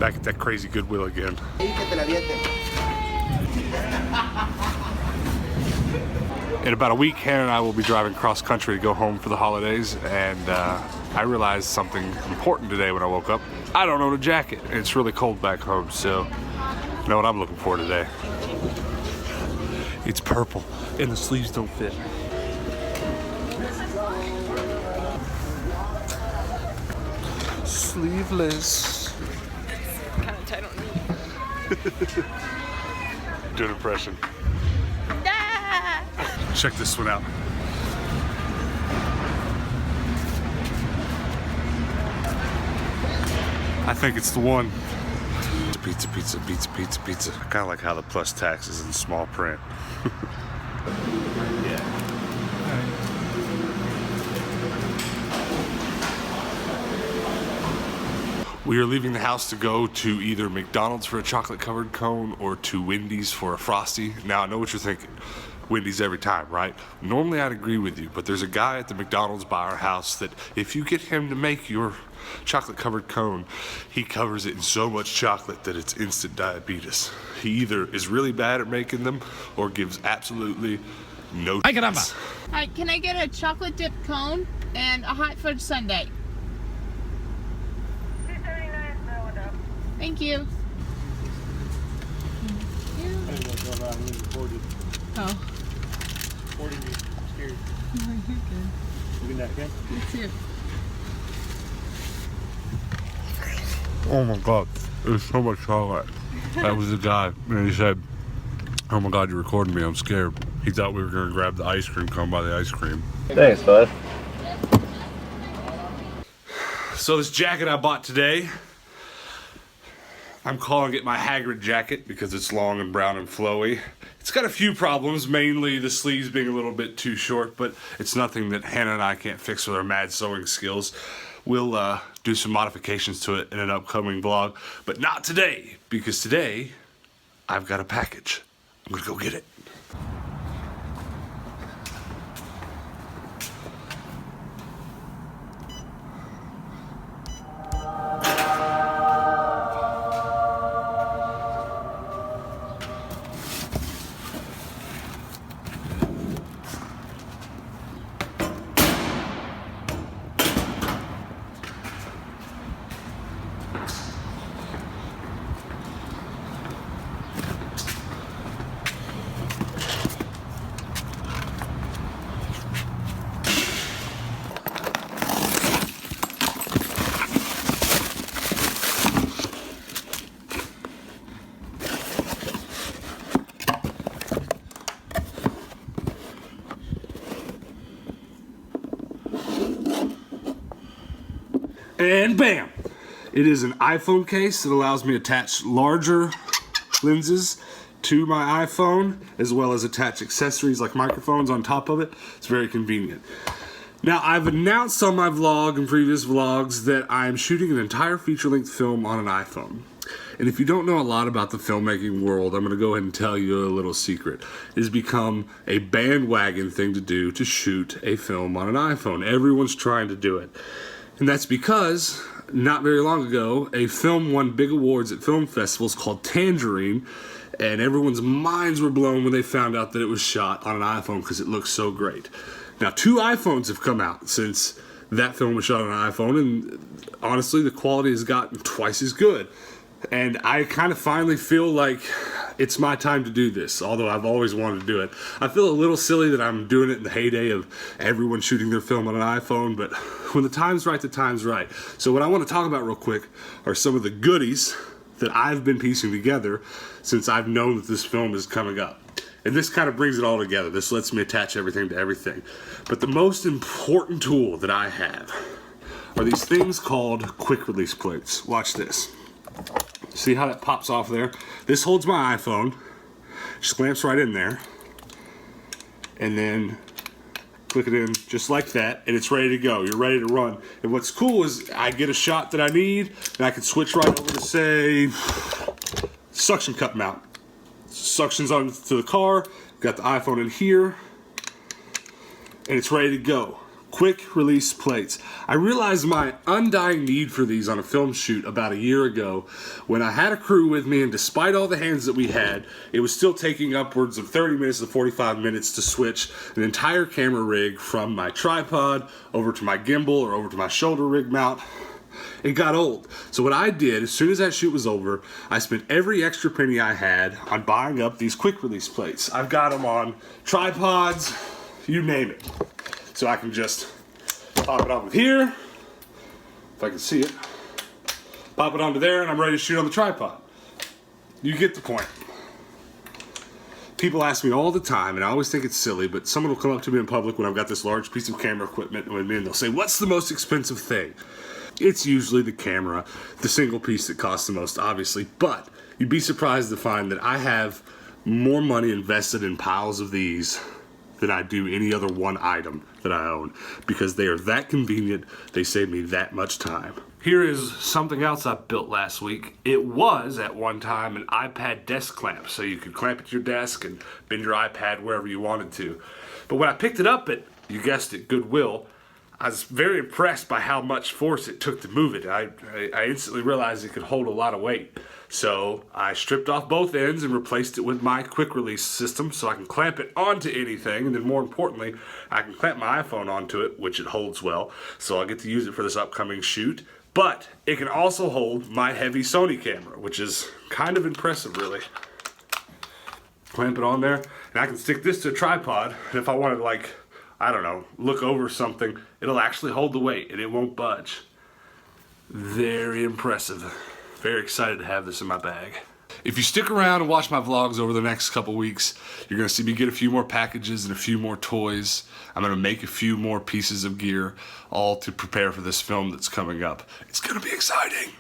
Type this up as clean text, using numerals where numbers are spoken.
Back at that crazy Goodwill again. In about a week, Hannah and I will be driving cross country to go home for the holidays, and I realized something important today when I woke up. I don't own a jacket, and it's really cold back home, so you know what I'm looking for today? It's purple, and the sleeves don't fit. Sleeveless. It's kind of tight on me. Do an impression. Check this one out. I think it's the one. Pizza, pizza, pizza, pizza, pizza. I kind of like how the plus tax is in small print. Yeah. We are leaving the house to go to either McDonald's for a chocolate covered cone or to Wendy's for a Frosty. Now I know what you're thinking. Wendy's every time, right? Normally I'd agree with you, but there's a guy at the McDonald's by our house that if you get him to make your chocolate covered cone, he covers it in so much chocolate that it's instant diabetes. He either is really bad at making them or gives absolutely no chance. Hi, can I get a chocolate dip cone and a hot fudge sundae? Thank you. Oh. 40 me. I'm scared. No, you're good. Looking that again? That's it. Oh my God, there's so much chocolate. That was the guy, and he said, "Oh my God, you're recording me, I'm scared." He thought we were gonna grab the ice cream cone by the ice cream. Thanks, bud. So this jacket I bought today, I'm calling it my Hagrid jacket because it's long and brown and flowy. It's got a few problems, mainly the sleeves being a little bit too short, but it's nothing that Hannah and I can't fix with our mad sewing skills. We'll do some modifications to it in an upcoming vlog, but not today, because today I've got a package. I'm gonna go get it. And bam! It is an iPhone case that allows me to attach larger lenses to my iPhone, as well as attach accessories like microphones on top of it. It's very convenient. Now, I've announced on my vlog and previous vlogs that I'm shooting an entire feature-length film on an iPhone. And if you don't know a lot about the filmmaking world, I'm going to go ahead and tell you a little secret. It has become a bandwagon thing to do to shoot a film on an iPhone. Everyone's trying to do it. And that's because, not very long ago, a film won big awards at film festivals called Tangerine, and everyone's minds were blown when they found out that it was shot on an iPhone because it looks so great. Now, 2 iPhones have come out since that film was shot on an iPhone, and honestly, the quality has gotten twice as good. And I kind of finally feel like it's my time to do this, although I've always wanted to do it. I feel a little silly that I'm doing it in the heyday of everyone shooting their film on an iPhone, but when the time's right, the time's right. So what I want to talk about real quick are some of the goodies that I've been piecing together since I've known that this film is coming up. And this kind of brings it all together. This lets me attach everything to everything. But the most important tool that I have are these things called quick release plates. Watch this. See how that pops off there? This holds my iPhone, just clamps right in there, and then click it in just like that, and it's ready to go. You're ready to run. And what's cool is I get a shot that I need, and I can switch right over to, say, suction cup mount. Suctions onto the car, got the iPhone in here, and it's ready to go. Quick release plates. I realized my undying need for these on a film shoot about a year ago when I had a crew with me, and despite all the hands that we had, it was still taking upwards of 30 minutes to 45 minutes to switch an entire camera rig from my tripod over to my gimbal or over to my shoulder rig mount. It got old. So what I did, as soon as that shoot was over, I spent every extra penny I had on buying up these quick release plates. I've got them on tripods, you name it. So I can just pop it on with here, if I can see it. Pop it onto there, and I'm ready to shoot on the tripod. You get the point. People ask me all the time, and I always think it's silly, but someone will come up to me in public when I've got this large piece of camera equipment with me, and they'll say, "What's the most expensive thing?" It's usually the camera, the single piece that costs the most, obviously, but you'd be surprised to find that I have more money invested in piles of these than I do any other one item that I own, because they are that convenient, they save me that much time. Here is something else I built last week. It was, at one time, an iPad desk clamp, so you could clamp it to your desk and bend your iPad wherever you wanted to. But when I picked it up at, you guessed it, Goodwill, I was very impressed by how much force it took to move it. I instantly realized it could hold a lot of weight. So I stripped off both ends and replaced it with my quick release system so I can clamp it onto anything, and then more importantly, I can clamp my iPhone onto it, which it holds well, so I'll get to use it for this upcoming shoot. But it can also hold my heavy Sony camera, which is kind of impressive, really. Clamp it on there, and I can stick this to a tripod, and if I wanted to, like, I don't know, look over something, it'll actually hold the weight and it won't budge. Very impressive. Very excited to have this in my bag. If you stick around and watch my vlogs over the next couple weeks, you're gonna see me get a few more packages and a few more toys. I'm gonna make a few more pieces of gear, all to prepare for this film that's coming up. It's gonna be exciting.